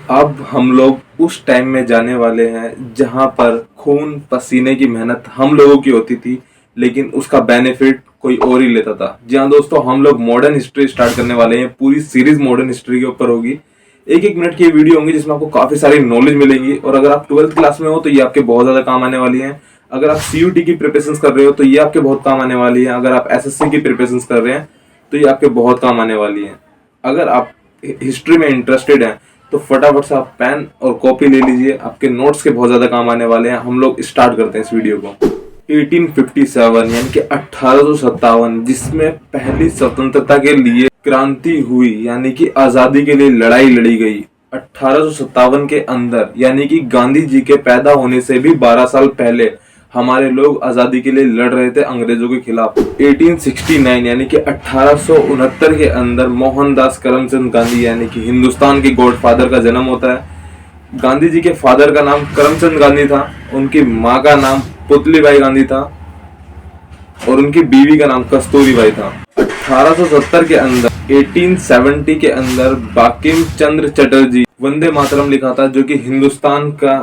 अब हम लोग उस टाइम में जाने वाले हैं जहां पर खून पसीने की मेहनत हम लोगों की होती थी, लेकिन उसका बेनिफिट कोई और ही लेता था। जी हाँ दोस्तों, हम लोग मॉडर्न हिस्ट्री स्टार्ट करने वाले हैं। पूरी सीरीज मॉडर्न हिस्ट्री के ऊपर होगी। एक एक मिनट की ये वीडियो होंगी जिसमें आपको काफी सारी नॉलेज मिलेंगी। और अगर आप 12th क्लास में हो तो ये आपके बहुत ज्यादा काम आने वाली है। अगर आप सीयूटी की प्रिपरेशन कर रहे हो तो ये आपके बहुत काम आने वाली है। अगर आप एसएससी की प्रिपरेशन कर रहे हैं तो ये आपके बहुत काम आने वाली है। अगर आप हिस्ट्री में इंटरेस्टेड हैं तो फटाफट से आप पेन और कॉपी ले लीजिए, आपके नोट्स के बहुत ज्यादा काम आने वाले हैं। हम लोग स्टार्ट करते हैं इस वीडियो को। 1857 यानी कि 1857, जिसमें पहली स्वतंत्रता के लिए क्रांति हुई, यानी कि आजादी के लिए लड़ाई लड़ी गई। 1857 के अंदर, यानी कि गांधी जी के पैदा होने से भी 12 साल पहले हमारे लोग आजादी के लिए लड़ रहे थे अंग्रेजों के खिलाफ। 1869 यानी कि 1869 के अंदर मोहनदास करमचंद गांधी यानी कि हिंदुस्तान के गॉडफादर का जन्म होता है। गांधी जी के फादर का नाम करमचंद गांधी था, उनकी माँ का नाम पुतलीबाई गांधी था और उनकी बीवी का नाम कस्तूरीबाई था। 1870 के अंदर 1870 के अंदर बांकिम चंद्र चटर्जी वंदे मातरम लिखा था, जो कि हिंदुस्तान का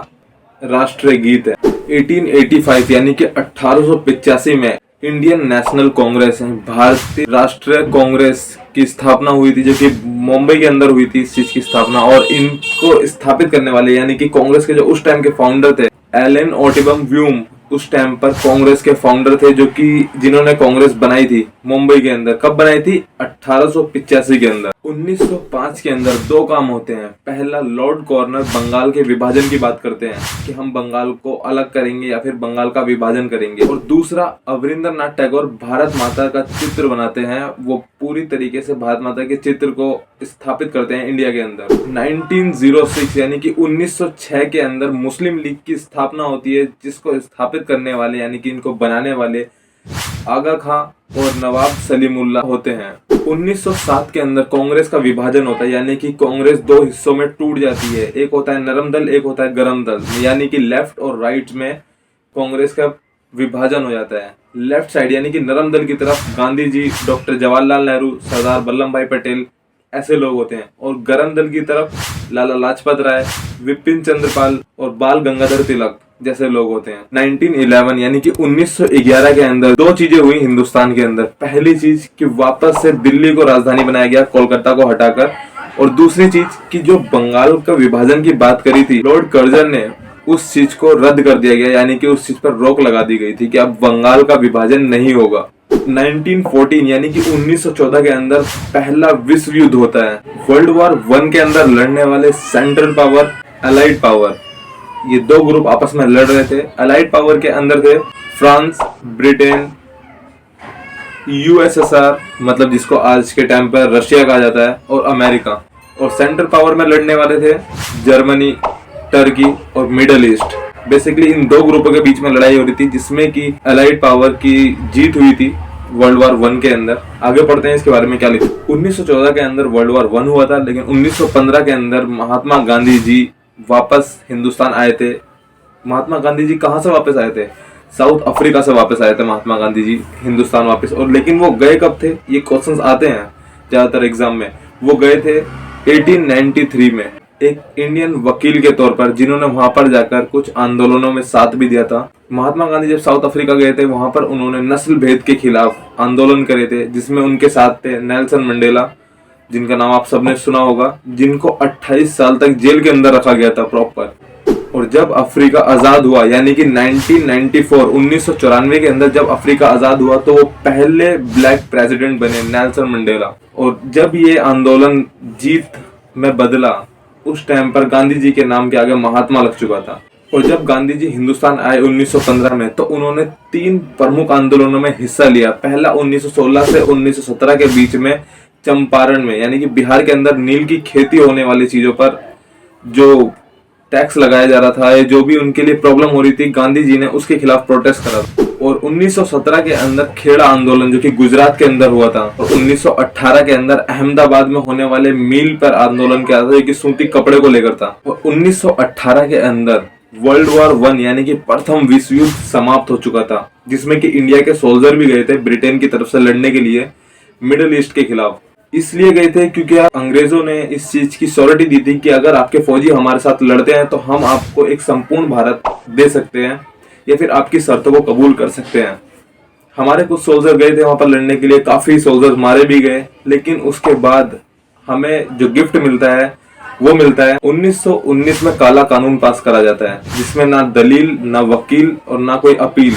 राष्ट्रीय गीत है। 1885 यानी कि 1885 में इंडियन नेशनल कांग्रेस है, भारतीय राष्ट्रीय कांग्रेस की स्थापना हुई थी, जो कि मुंबई के अंदर हुई थी इस चीज की स्थापना। और इनको स्थापित करने वाले यानी कि कांग्रेस के जो उस टाइम के फाउंडर थे, एलन ओटिबम व्यूम, उस टाइम पर कांग्रेस के फाउंडर थे, जो कि जिन्होंने कांग्रेस बनाई थी मुंबई के अंदर। कब बनाई थी? 1885 के अंदर। 1905 के अंदर दो काम होते हैं। पहला, लॉर्ड कॉर्नर बंगाल के विभाजन की बात करते हैं कि हम बंगाल को अलग करेंगे या फिर बंगाल का विभाजन करेंगे। और दूसरा, अवरिंद्रनाथ टैगोर भारत माता का चित्र बनाते हैं। वो पूरी तरीके से भारत माता के चित्र को स्थापित करते हैं इंडिया के अंदर। 1906 यानी कि 1906 के अंदर मुस्लिम लीग की स्थापना होती है, जिसको स्थापित करने वाले यानी कि इनको बनाने वाले आगा खां और नवाब सलीमुल्लाह होते हैं। 1907 के अंदर कांग्रेस का विभाजन होता है, यानी कि कांग्रेस दो हिस्सों में टूट जाती है। एक होता है नरम दल, एक होता है गरम दल, यानी कि लेफ्ट और राइट में कांग्रेस का विभाजन हो जाता है। लेफ्ट साइड यानी कि नरम दल की तरफ गांधी जी, डॉक्टर जवाहरलाल नेहरू, सरदार वल्लभ भाई पटेल ऐसे लोग होते हैं। और गरम दल की तरफ लाला लाजपत राय, विपिन चंद्र पाल और बाल गंगाधर तिलक जैसे लोग होते हैं। 1911 यानी कि 1911 के अंदर दो चीजें हुई हिंदुस्तान के अंदर। पहली चीज कि वापस से दिल्ली को राजधानी बनाया गया कोलकाता को हटाकर। और दूसरी चीज कि जो बंगाल का विभाजन की बात करी थी लॉर्ड कर्जन ने, उस चीज को रद्द कर दिया गया, यानी कि उस चीज पर रोक लगा दी गई थी कि अब बंगाल का विभाजन नहीं होगा। 1914 यानी कि 1914 के अंदर पहला विश्व युद्ध होता है। वर्ल्ड वॉर 1 के अंदर लड़ने वाले सेंट्रल पावर, अलाइड पावर, ये दो ग्रुप आपस में लड़ रहे थे। अलाइड पावर के अंदर थे फ्रांस, ब्रिटेन, यूएसएसआर, मतलब जिसको आज के टाइम पर रशिया कहा जाता है, और अमेरिका। और सेंट्रल पावर में लड़ने वाले थे जर्मनी, टर्की और मिडल ईस्ट। बेसिकली इन दो ग्रुपों के बीच में लड़ाई हो रही थी, जिसमें कि अलाइड पावर की जीत हुई थी वर्ल्ड वॉर 1 के अंदर। आगे पढ़ते हैं इसके बारे में क्या लिखा। 1914 के अंदर वर्ल्ड वॉर 1 हुआ था, लेकिन 1915 के अंदर महात्मा गांधी जी वापस हिंदुस्तान आए थे। महात्मा गांधी जी कहाँ से वापस आए थे? साउथ अफ्रीका से वापस आए थे महात्मा गांधी जी हिंदुस्तान वापस। और लेकिन वो गए कब थे? ये क्वेश्चंस आते हैं ज्यादातर एग्जाम में। वो गए थे 1893 में एक इंडियन वकील के तौर पर, जिन्होंने वहां पर जाकर कुछ आंदोलनों में साथ भी दिया था। महात्मा गांधी जब साउथ अफ्रीका गए थे, वहां पर उन्होंने नस्ल भेद के खिलाफ आंदोलन करे थे, जिसमें उनके साथ थे नेल्सन मंडेला, जिनका नाम आप सबने सुना होगा, जिनको 28 साल तक जेल के अंदर रखा गया था प्रॉपर। और जब अफ्रीका आजाद हुआ, यानी कि 1994 1994 के अंदर जब अफ्रीका आजाद हुआ, तो वो पहले ब्लैक प्रेसिडेंट बने, नेल्सन मंडेला। और जब ये आंदोलन जीत में बदला, उस टाइम पर गांधी जी के नाम के आगे महात्मा लग चुका था। और जब गांधी जी हिंदुस्तान आए 1915 में, तो उन्होंने 3 प्रमुख आंदोलनों में हिस्सा लिया। पहला 1916 से 1917 के बीच में चंपारण में, यानी कि बिहार के अंदर नील की खेती होने वाली चीजों पर जो टैक्स लगाया जा रहा था, जो भी उनके लिए प्रॉब्लम हो रही थी, गांधी जी ने उसके खिलाफ प्रोटेस्ट करा। और 1917 के अंदर खेड़ा आंदोलन, जो कि गुजरात के अंदर हुआ था। और 1918 के अंदर अहमदाबाद में होने वाले मील पर आंदोलन किया था, जो कि सूती कपड़े को लेकर था। और 1918 के अंदर वर्ल्ड वॉर 1 यानी कि प्रथम विश्व युद्ध समाप्त हो चुका था, जिसमें कि इंडिया के सोल्जर भी गए थे ब्रिटेन की तरफ से लड़ने के लिए मिडिल ईस्ट के खिलाफ। इसलिए गए थे क्योंकि अंग्रेजों ने इस चीज की श्योरिटी दी थी कि अगर आपके फौजी हमारे साथ लड़ते हैं तो हम आपको एक संपूर्ण भारत दे सकते हैं या फिर आपकी शर्तों को कबूल कर सकते हैं। हमारे कुछ सोल्जर गए थे वहां पर लड़ने के लिए, काफी सोल्जर्स मारे भी गए, लेकिन उसके बाद हमें जो गिफ्ट मिलता है वो मिलता है 1919 में काला कानून पास करा जाता है, जिसमें ना दलील, ना वकील और ना कोई अपील।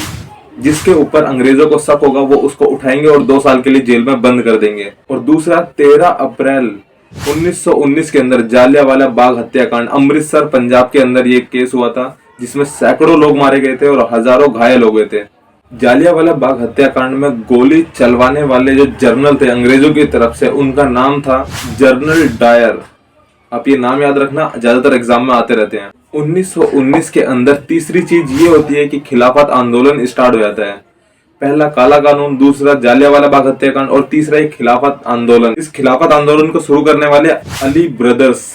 जिसके ऊपर अंग्रेजों को शक होगा वो उसको उठाएंगे और 2 साल के लिए जेल में बंद कर देंगे। और दूसरा 13 अप्रैल 1919 के अंदर जालियांवाला बाग हत्याकांड, अमृतसर पंजाब के अंदर ये केस हुआ था, जिसमें सैकड़ों लोग मारे गए थे और हजारों घायल हो गए थे। जालियांवाला बाग हत्याकांड में गोली चलवाने वाले जो जर्नल थे अंग्रेजों की तरफ से, उनका नाम था जनरल डायर। आप ये नाम याद रखना, ज्यादातर एग्जाम में आते रहते हैं। 1919 के अंदर तीसरी चीज ये होती है कि खिलाफत आंदोलन स्टार्ट हो जाता है। पहला काला कानून, दूसरा जालियांवाला बाग हत्याकांड और तीसरा एक खिलाफत आंदोलन। इस खिलाफत आंदोलन को शुरू करने वाले अली ब्रदर्स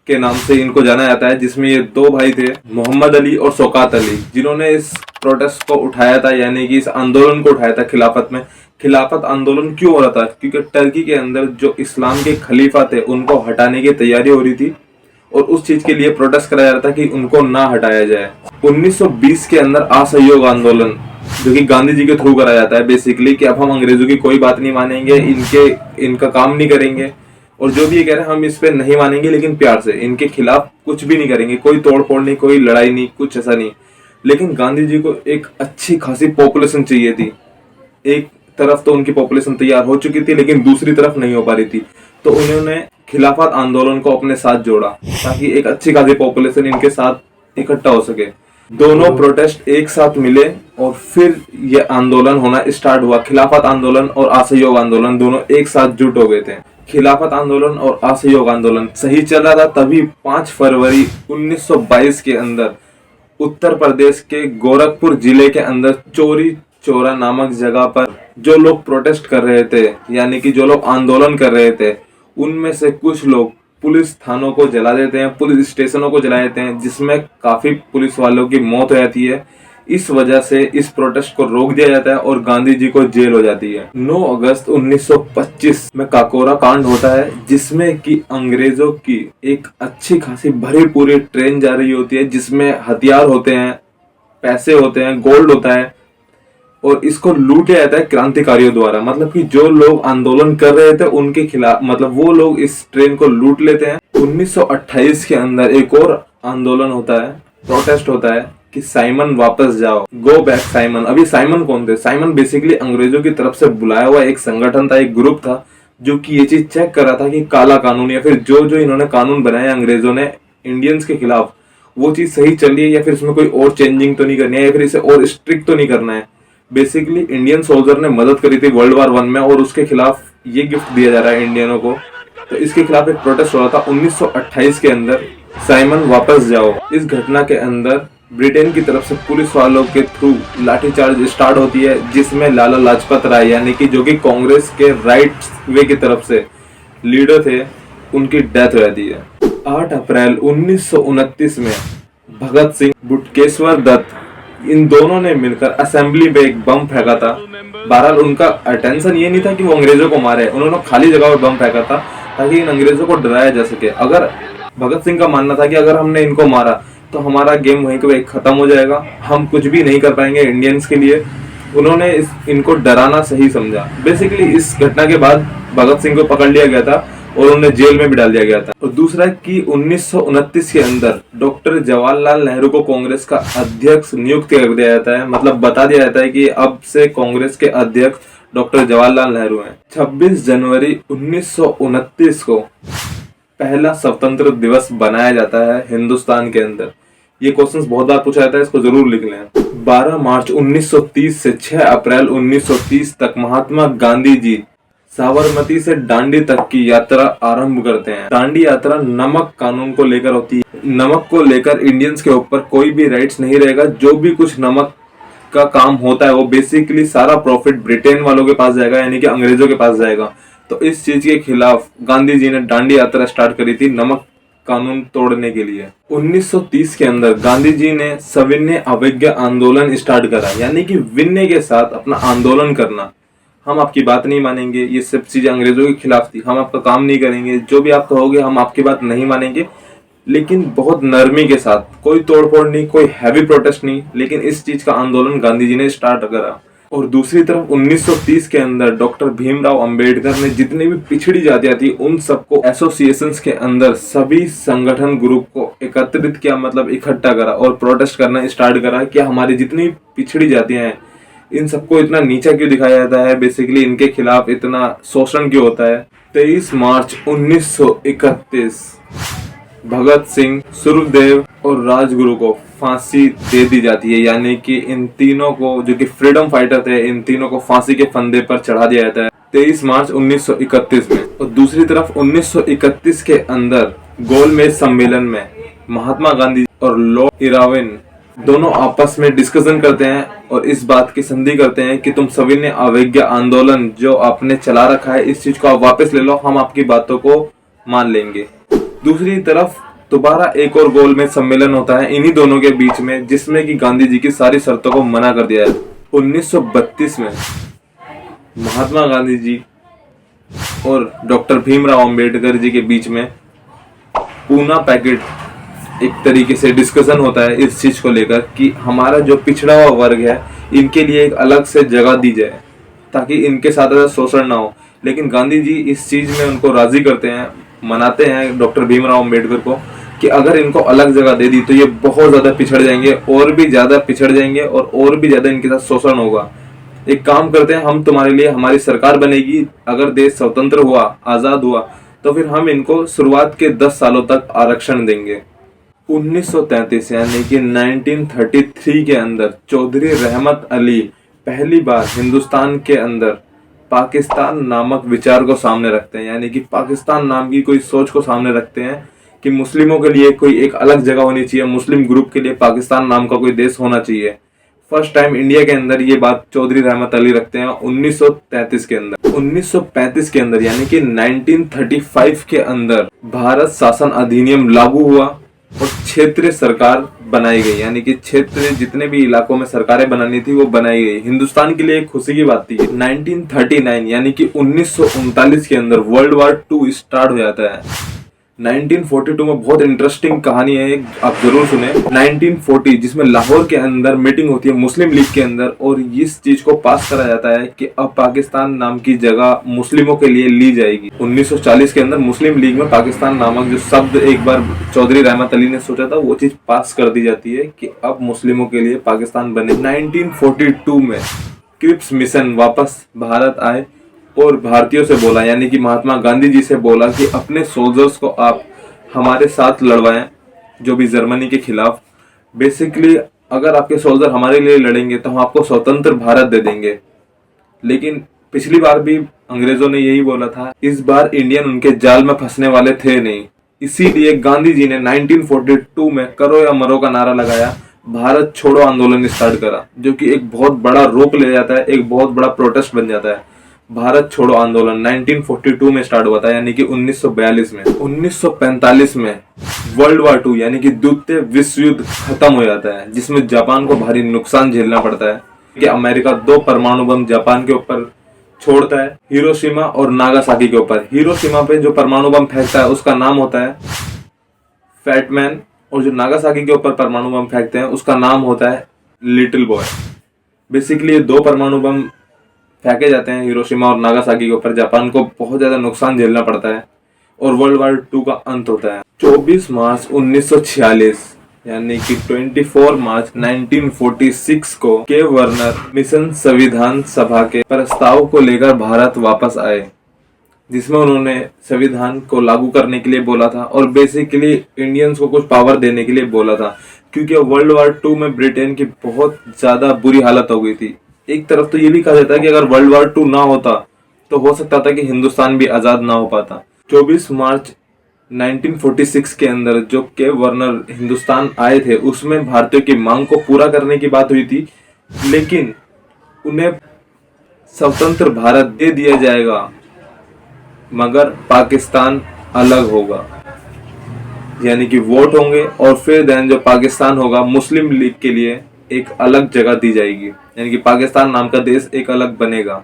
के नाम से इनको जाना जाता है, जिसमें ये 2 भाई थे, मोहम्मद अली और शौकत अली, जिन्होंने इस प्रोटेस्ट को उठाया था, यानी कि इस आंदोलन को उठाया था खिलाफत में। खिलाफत आंदोलन क्यों हो रहा था? क्योंकि टर्की के अंदर जो इस्लाम के खलीफा थे उनको हटाने की तैयारी हो रही थी और उस चीज के लिए प्रोटेस्ट कराया जा रहा था कि उनको ना हटाया जाए। 1920 के अंदर असहयोग आंदोलन, जो कि गांधी जी के थ्रू कराया जाता है बेसिकली, कि अब हम अंग्रेजों की कोई बात नहीं मानेंगे, इनका काम नहीं करेंगे, और जो भी ये कह रहे हैं हम इस पे नहीं मानेंगे, लेकिन प्यार से इनके खिलाफ कुछ भी नहीं करेंगे, कोई तोड़फोड़ नहीं, कोई लड़ाई नहीं, कुछ ऐसा नहीं। लेकिन गांधी जी को एक अच्छी खासी पॉपुलेशन चाहिए थी। एक तरफ तो उनकी पॉपुलेशन तैयार हो चुकी थी, लेकिन दूसरी तरफ नहीं हो पा रही थी, तो उन्होंने खिलाफत आंदोलन को अपने साथ जोड़ा ताकि एक अच्छी खासी पॉपुलेशन इनके साथ इकट्ठा हो सके। दोनों प्रोटेस्ट एक साथ मिले और फिर ये आंदोलन होना स्टार्ट हुआ। खिलाफत आंदोलन और असहयोग आंदोलन दोनों एक साथ जुट हो गए थे। खिलाफत आंदोलन और असहयोग आंदोलन सही चल रहा था, तभी 5 फरवरी 1922 के अंदर उत्तर प्रदेश के गोरखपुर जिले के अंदर चोरी चौरा नामक जगह पर जो लोग प्रोटेस्ट कर रहे थे, यानी कि जो लोग आंदोलन कर रहे थे, उनमें से कुछ लोग पुलिस थानों को जला देते हैं, पुलिस स्टेशनों को जला देते हैं, जिसमें काफी पुलिस वालों की मौत हो जाती है। इस वजह से इस प्रोटेस्ट को रोक दिया जाता है और गांधी जी को जेल हो जाती है। 9 अगस्त 1925 में काकोरा कांड होता है, जिसमें कि अंग्रेजों की एक अच्छी खासी भरी पूरी ट्रेन जा रही होती है, जिसमें हथियार होते हैं, पैसे होते हैं, गोल्ड होता है, और इसको लूटा जाता है क्रांतिकारियों द्वारा। मतलब कि जो लोग आंदोलन कर रहे थे उनके खिलाफ, मतलब वो लोग इस ट्रेन को लूट लेते हैं। 1928 के अंदर एक और आंदोलन होता है, प्रोटेस्ट होता है कि साइमन वापस जाओ, गो बैक साइमन। अभी साइमन कौन थे? साइमन बेसिकली अंग्रेजों की तरफ से बुलाया हुआ एक संगठन था, एक ग्रुप था, जो कि ये चीज चेक कर रहा था कि काला कानून या फिर जो जो इन्होंने कानून बनाया अंग्रेजों ने इंडियंस के खिलाफ, वो चीज सही चल रही है या फिर इसमें कोई और चेंजिंग तो नहीं करनी है या फिर इसे और स्ट्रिक्ट तो नहीं करना है। बेसिकली इंडियन सोल्जर ने मदद करी थी वर्ल्ड वार 1 में और उसके खिलाफ ये गिफ्ट दिया जा रहा है इंडियनों को, तो इसके खिलाफ एक प्रोटेस्ट हो रहा था 1928 के अंदर, साइमन वापस जाओ। इस घटना के अंदर ब्रिटेन की तरफ से पुलिस वालों के थ्रू लाठीचार्ज स्टार्ट होती है, जिसमें लाला लाजपत राय, यानी कि जो कि कांग्रेस के राइट वे की तरफ से लीडर थे, उनकी डेथ हो जाती है। 8 अप्रैल 1929 में भगत सिंह, बुटकेश्वर दत्त, इन दोनों ने मिलकर असेंबली में एक बम फेंका था। बहरहाल उनका अटेंशन ये नहीं था कि वो अंग्रेजों को मारे, उन्होंने खाली जगह पर बम फेंका था ताकि इन अंग्रेजों को डराया जा सके। अगर भगत सिंह का मानना था कि अगर हमने इनको मारा तो हमारा गेम वहीं पे खत्म हो जाएगा, हम कुछ भी नहीं कर पाएंगे इंडियंस के लिए, उन्होंने इनको डराना सही समझा। बेसिकली इस घटना के बाद भगत सिंह को पकड़ लिया गया था और उन्हें जेल में भी डाल दिया गया था। और दूसरा कि 1929 के अंदर डॉक्टर जवाहरलाल नेहरू को कांग्रेस का अध्यक्ष नियुक्त कर दिया जाता है, मतलब बता दिया जाता है कि अब से कांग्रेस के अध्यक्ष डॉक्टर जवाहरलाल नेहरू हैं। 26 जनवरी 1929 को पहला स्वतंत्र दिवस बनाया जाता है हिंदुस्तान के अंदर। ये क्वेश्चंस बहुत बार पूछा जाता है, इसको जरूर लिख लें। 12 मार्च 1930 से 6 अप्रैल 1930 तक महात्मा गांधी जी साबरमती से दांडी तक की यात्रा आरंभ करते हैं। दांडी यात्रा नमक कानून को लेकर होती है। नमक को लेकर इंडियंस के ऊपर कोई भी राइट्स नहीं रहेगा। जो भी कुछ नमक का काम होता है वो बेसिकली सारा प्रॉफिट ब्रिटेन वालों के पास जाएगा, यानी कि अंग्रेजों के पास जाएगा। तो इस चीज के खिलाफ गांधी जी ने दांडी यात्रा स्टार्ट करी थी नमक कानून तोड़ने के लिए। 1930 के अंदर गांधी जी ने सविनय अवज्ञा आंदोलन स्टार्ट करा, यानी कि विनय के साथ अपना आंदोलन करना। हम आपकी बात नहीं मानेंगे, ये सब चीजें अंग्रेजों के खिलाफ थी, हम आपका काम नहीं करेंगे, जो भी आप कहोगे हम आपकी बात नहीं मानेंगे। लेकिन बहुत नरमी के साथ, कोई तोड़फोड़ नहीं, कोई हैवी प्रोटेस्ट नहीं, लेकिन इस चीज का आंदोलन गांधी जी ने स्टार्ट करा। और दूसरी तरफ 1930 के अंदर डॉक्टर भीमराव अंबेडकर ने जितनी भी पिछड़ी जातियां थी उन सबको एसोसिएशंस के अंदर सभी संगठन ग्रुप को एकत्रित किया, मतलब इकट्ठा करा और प्रोटेस्ट करना स्टार्ट करा कि हमारी जितनी पिछड़ी जातियां हैं इन सबको इतना नीचा क्यों दिखाया जाता है, बेसिकली इनके खिलाफ इतना शोषण क्यों होता है। 23 मार्च 1931 भगत सिंह, सुखदेव और राजगुरु को फांसी दे दी जाती है, यानी कि इन तीनों को, जो कि फ्रीडम फाइटर थे, इन तीनों को फांसी के फंदे पर चढ़ा दिया जाता है 23 मार्च 1931 में। और दूसरी तरफ 1931 के अंदर गोलमेज सम्मेलन में महात्मा गांधी और लॉर्ड इरविन दोनों आपस में डिस्कशन करते हैं और इस बात की संधि करते हैं कि तुम सभी ने अवज्ञा आंदोलन जो आपने चला रखा है इस चीज को आप वापस ले लो, हम आपकी बातों को मान लेंगे। दूसरी तरफ दोबारा एक और गोलमेज सम्मेलन होता है इन्हीं दोनों के बीच में, जिसमें कि गांधी जी की सारी शर्तों को मना कर दिया है। 1932 में महात्मा गांधी जी और डॉक्टर भीमराव अंबेडकर जी के बीच में पूना पैकेट एक तरीके से डिस्कशन होता है इस चीज को लेकर कि हमारा जो पिछड़ा हुआ वर्ग है इनके लिए एक अलग से जगह दी जाए ताकि इनके साथ ऐसा शोषण ना हो। लेकिन गांधी जी इस चीज में उनको राजी करते हैं, मनाते हैं डॉक्टर भीमराव अंबेडकर को कि अगर इनको अलग जगह दे दी तो ये बहुत ज्यादा पिछड़ जाएंगे, और भी ज्यादा पिछड़ जाएंगे और भी ज्यादा इनके साथ शोषण होगा। एक काम करते हैं, हम तुम्हारे लिए, हमारी सरकार बनेगी, अगर देश स्वतंत्र हुआ, आजाद हुआ, तो फिर हम इनको शुरुआत के 10 सालों तक आरक्षण देंगे। 1933 यानी कि 1933 के अंदर चौधरी रहमत अली पहली बार हिंदुस्तान के अंदर पाकिस्तान नामक विचार को सामने रखते हैं, यानी कि पाकिस्तान नाम की कोई सोच को सामने रखते हैं कि मुस्लिमों के लिए कोई एक अलग जगह होनी चाहिए, मुस्लिम ग्रुप के लिए पाकिस्तान नाम का कोई देश होना चाहिए। फर्स्ट टाइम इंडिया के अंदर ये बात चौधरी रहमत अली रखते हैं 1933 के अंदर। 1935 के अंदर यानी कि 1935 के अंदर भारत शासन अधिनियम लागू हुआ और क्षेत्रीय सरकार बनाई गई, यानी कि क्षेत्र जितने भी इलाकों में सरकारें बनानी थी वो बनाई गई। हिंदुस्तान के लिए एक खुशी की बात थी। 1939 यानी कि 1939 के अंदर वर्ल्ड वॉर 2 स्टार्ट हो जाता है। 1942 में बहुत इंटरेस्टिंग कहानी है, आप जरूर सुने। 1940 जिसमें लाहौर के अंदर मीटिंग होती है मुस्लिम लीग के अंदर और इस चीज को पास करा जाता है कि अब पाकिस्तान नाम की जगह मुस्लिमों के लिए ली जाएगी। 1940 के अंदर मुस्लिम लीग में पाकिस्तान नामक जो शब्द एक बार चौधरी रहमत अली ने सोचा था वो चीज पास कर दी जाती है कि अब मुस्लिमों के लिए पाकिस्तान बने। 1942 में क्रिप्स मिशन वापस भारत आए और भारतीयों से बोला, यानी कि महात्मा गांधी जी से बोला कि अपने सोल्जर्स को आप हमारे साथ लड़वाएं, जो भी जर्मनी के खिलाफ। बेसिकली अगर आपके सोल्जर हमारे लिए लड़ेंगे तो हम आपको स्वतंत्र भारत दे देंगे। लेकिन पिछली बार भी अंग्रेजों ने यही बोला था, इस बार इंडियन उनके जाल में फंसने वाले थे नहीं। इसीलिए गांधी जी ने 1942 में करो या मरो का नारा लगाया, भारत छोड़ो आंदोलन स्टार्ट करा, जो कि एक बहुत बड़ा रूप ले जाता है, एक बहुत बड़ा प्रोटेस्ट बन जाता है। भारत छोड़ो आंदोलन 1942 में स्टार्ट हुआ था, यानी कि 1942 में। 1945 में वर्ल्ड वॉर 2 यानी कि द्वितीय विश्व युद्ध खत्म हो जाता है, जिसमें जापान को भारी नुकसान झेलना पड़ता है कि अमेरिका 2 परमाणु बम जापान के ऊपर छोड़ता है, हिरोशिमा और नागासाकी के ऊपर। हिरोशिमा पे जो परमाणु बम फेंकता है उसका नाम होता है फैटमैन, और जो नागासाकी के ऊपर परमाणु बम फेंकते हैं उसका नाम होता है लिटिल बॉय। बेसिकली ये 2 परमाणु बम फेंके जाते हैं हिरोशिमा और नागासाकी के ऊपर, जापान को बहुत ज्यादा नुकसान झेलना पड़ता है और वर्ल्ड वॉर 2 का अंत होता है। 24 मार्च 1946 यानी कि 24 मार्च 1946 को के वर्नर मिशन संविधान सभा के प्रस्ताव को लेकर भारत वापस आए, जिसमें उन्होंने संविधान को लागू करने के लिए बोला था और बेसिकली इंडियंस को कुछ पावर देने के लिए बोला था, क्योंकि वर्ल्ड वॉर 2 में ब्रिटेन की बहुत ज्यादा बुरी हालत हो गई थी। एक तरफ तो ये भी कहा जाता है कि अगर वर्ल्ड वॉर 2 ना होता तो हो सकता था कि हिंदुस्तान भी आजाद ना हो पाता। 24 मार्च 1946 के अंदर जो के वर्नर हिंदुस्तान आए थे उसमें भारतीयों की मांग को पूरा करने की बात हुई थी, लेकिन उन्हें स्वतंत्र भारत दे दिया जाएगा मगर पाकिस्तान अलग होगा, यानी कि वोट होंगे और फिर देन जो पाकिस्तान होगा मुस्लिम लीग के लिए एक अलग जगह दी जाएगी, यानी कि पाकिस्तान नाम का देश एक अलग बनेगा।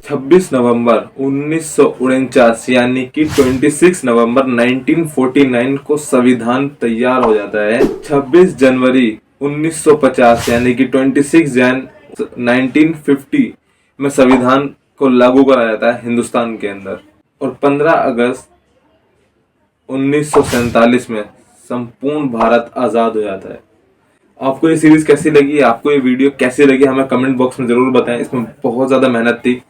26 नवंबर 1949 यानी कि 26 नवंबर 1949 को संविधान तैयार हो जाता है। 26 जनवरी 1950 यानी कि 26 जन 1950 में संविधान को लागू करा जाता है हिंदुस्तान के अंदर, और 15 अगस्त 1947 में संपूर्ण भारत आजाद हो जाता है। आपको ये सीरीज कैसी लगी, आपको ये वीडियो कैसी लगी, हमें कमेंट बॉक्स में जरूर बताएं। इसमें बहुत ज्यादा मेहनत थी,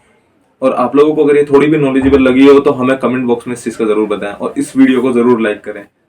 और आप लोगों को अगर ये थोड़ी भी नॉलेजेबल लगी हो तो हमें कमेंट बॉक्स में इस चीज का जरूर बताएं, और इस वीडियो को जरूर लाइक करें।